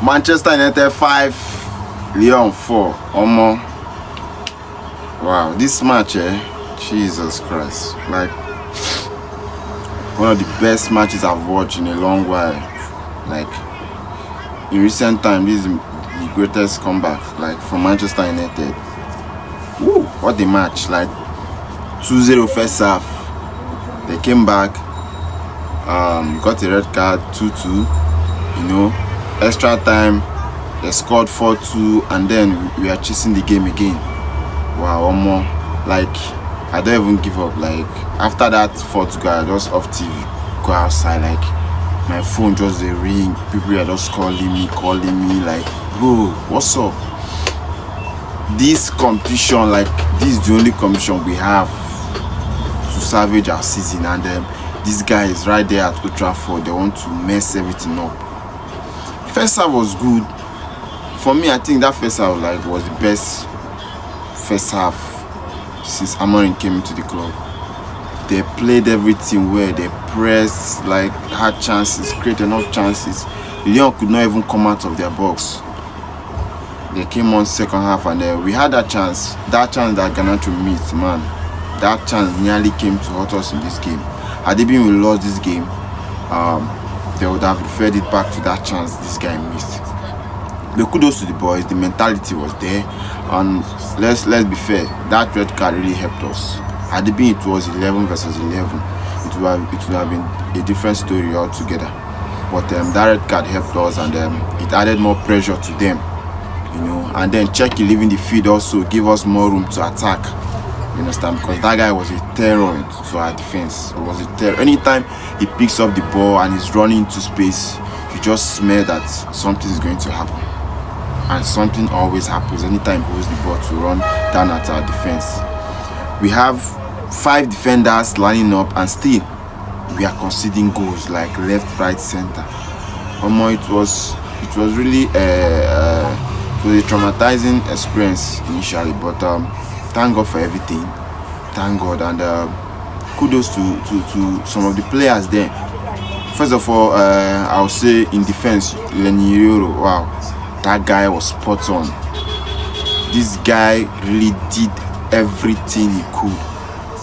Manchester United 5, Lyon 4. Omo. Wow, this match, Jesus Christ. Like, one of the best matches I've watched in a long while. Like, in recent time, this is the greatest comeback, like, from Manchester United. Woo, what a match. Like, 2-0 first half. They came back, got a red card, 2-2. Extra time, they scored 4-2, and then we are chasing the game again. Wow, one more. Like, I don't even give up. Like, after that 4-2 goal, I just off TV, go outside. Like, my phone just a ring. People are just calling me. Like, bro, what's up? This competition, like, this is the only competition we have to salvage our season, and this guy is right there at Old Trafford. They want to mess everything up. First half was good. For me, I think that first half was the best first half since Amorim came into the club. They played everything well. They pressed, like, had chances, created enough chances. Lyon could not even come out of their box. They came on second half, and we had that chance that Garnacho missed, man. That chance nearly came to hurt us in this game. Had it been we lost this game, they would have referred it back to that chance this guy missed. But kudos to the boys. The mentality was there, and let's be fair. That red card really helped us. Had it been it was 11 versus 11, it would have been a different story altogether. But that red card helped us, and it added more pressure to them. And then Czech leaving the field also gave us more room to attack. You understand? Because that guy was a terror to our defense. It was a terror. Anytime he picks up the ball and is running into space, you just smell that something is going to happen. And something always happens anytime he holds the ball to run down at our defense. We have 5 defenders lining up, and still we are conceding goals like left, right, center. It was really it was a traumatizing experience initially, but thank God for everything. Thank God, and kudos to some of the players there. First of all, I'll say in defense, Lyon. Wow, that guy was spot on. This guy really did everything he could.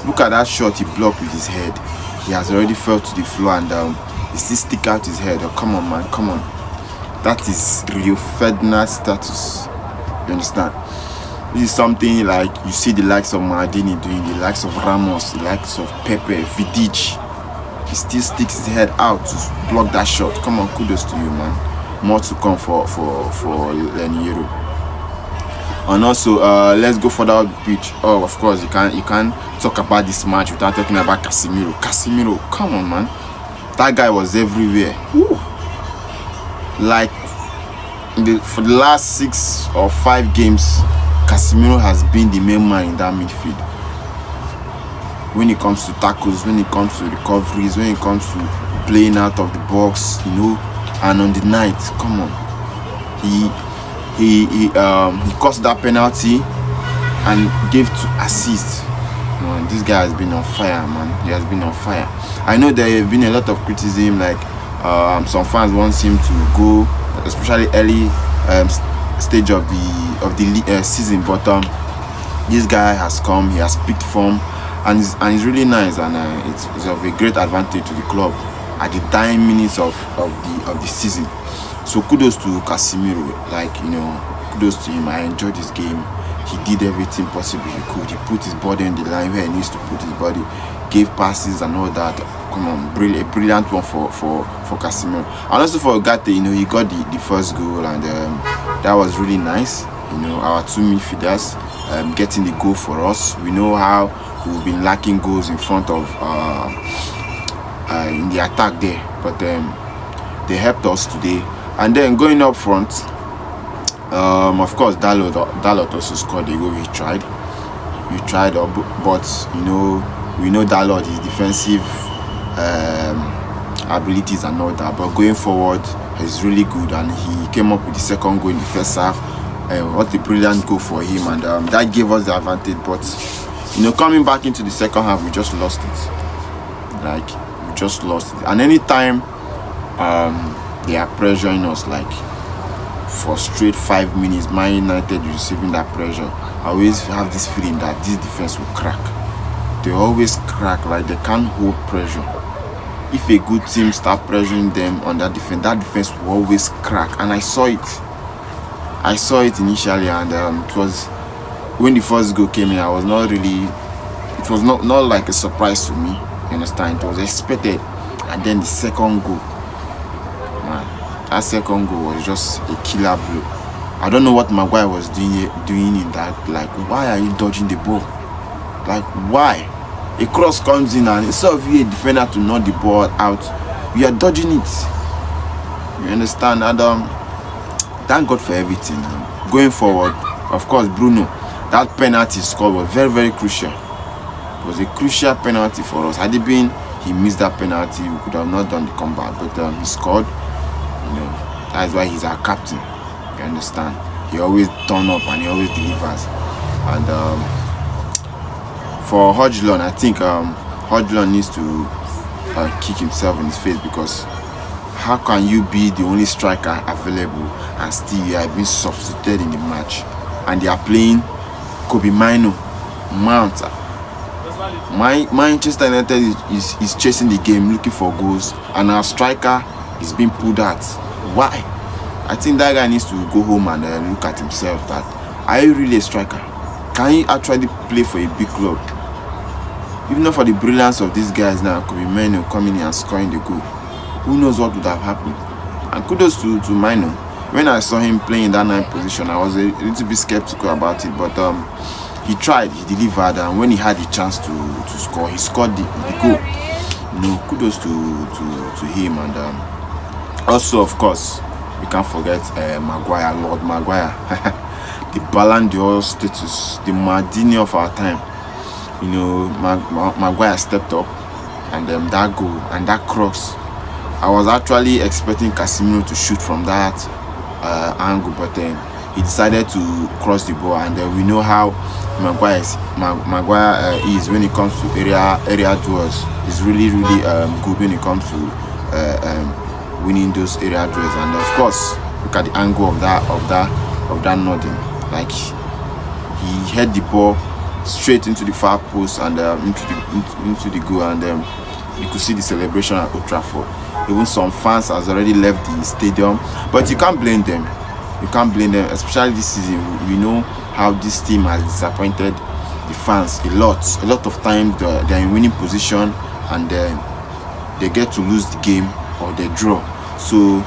Look at that shot he blocked with his head. He has already fell to the floor, and he still stick out his head. Oh, come on, man, come on. That is Rio Ferdinand status. You understand? This is something like you see the likes of Maldini doing, the likes of Ramos, the likes of Pepe, Vidic. He still sticks his head out to block that shot. Come on, kudos to you, man. More to come for Lyon. And also, let's go further up the pitch. Oh, of course, you can't talk about this match without talking about Casemiro, come on, man. That guy was everywhere. Woo. Like, for the last 6 or 5 games, Casemiro has been the main man in that midfield. When it comes to tackles, when it comes to recoveries, when it comes to playing out of the box, and on the night, come on, he caused that penalty and gave 2 assists. Man, this guy has been on fire, man. He has been on fire. I know there have been a lot of criticism, like some fans want him to go, especially early stage of the season, but this guy has come. He has picked form, and he's really nice, and it's of a great advantage to the club at the dying minutes of the season. So kudos to Casemiro. Like, kudos to him. I enjoyed this game. He did everything possible he could. He put his body on the line where he needs to put his body, gave passes and all that. Come on, a brilliant one for Casemiro. And also for Ugarte, he got the first goal, and that was really nice. Our 2 midfielders getting the goal for us. We know how we've been lacking goals in front of in the attack there, but they helped us today. And then going up front, of course, Dalot also scored a goal. He tried, but we know Dalot, his defensive abilities and all that. But going forward, he's really good, and he came up with the second goal in the first half. What a brilliant goal for him, and that gave us the advantage. But coming back into the second half, we just lost it. Like, we just lost it. And anytime they are pressuring us, like, for straight 5 minutes, Man United receiving that pressure, I always have this feeling that this defense will crack. They always crack, like they can't hold pressure. If a good team start pressuring them on that defense will always crack. And I saw it initially, and it was when the first goal came in. I was not really, it was not like a surprise to me, you understand. It was expected. And then the second goal, man, that second goal was just a killer blow. I don't know what Maguire was doing in that. Like, why are you dodging the ball? Like, why? A cross comes in, and instead of you a defender to knock the ball out, you are dodging it. You understand? And thank God for everything. Going forward, of course, Bruno, that penalty score was very, very crucial. It was a crucial penalty for us. Had it been he missed that penalty, we could have not done the comeback. But he scored. You know, that's why he's our captain. You understand? He always turns up and he always delivers. And for Lyon, I think Lyon needs to kick himself in his face, because how can you be the only striker available and still you are being substituted in the match, and they are playing Kobe Mino, Mount. Manchester United is chasing the game, looking for goals, and our striker is being pulled out. Why? I think that guy needs to go home and look at himself. That, are you really a striker? Can you actually play for a big club? Even for the brilliance of these guys now, Kobe Mino coming in and scoring the goal, who knows what would have happened? And kudos to Mino. When I saw him playing in that 9th position, I was a little bit skeptical about it, but he tried, he delivered, and when he had the chance to score, he scored the goal. You know, kudos to him. And also, of course, we can't forget Maguire, Lord Maguire, the Ballon d'Or status, the Maldini of our time. You know, Maguire stepped up, and that goal and that cross. I was actually expecting Casemiro to shoot from that angle, but then he decided to cross the ball, and we know how Maguire is when it comes to area duels. He's really good when it comes to winning those area duels. And of course, look at the angle of that nodding. Like, he hit the ball straight into the far post and into the goal, and you could see the celebration at Old Trafford. Even some fans has already left the stadium, but you can't blame them. You can't blame them, especially this season. We know how this team has disappointed the fans a lot. A lot of times they're in winning position, and they get to lose the game or they draw. So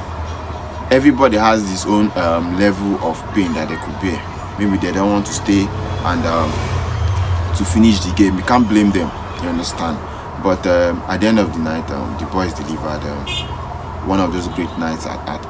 everybody has his own level of pain that they could bear. Maybe they don't want to stay and to finish the game. You can't blame them, you understand. But at the end of the night, the boys delivered one of those great nights at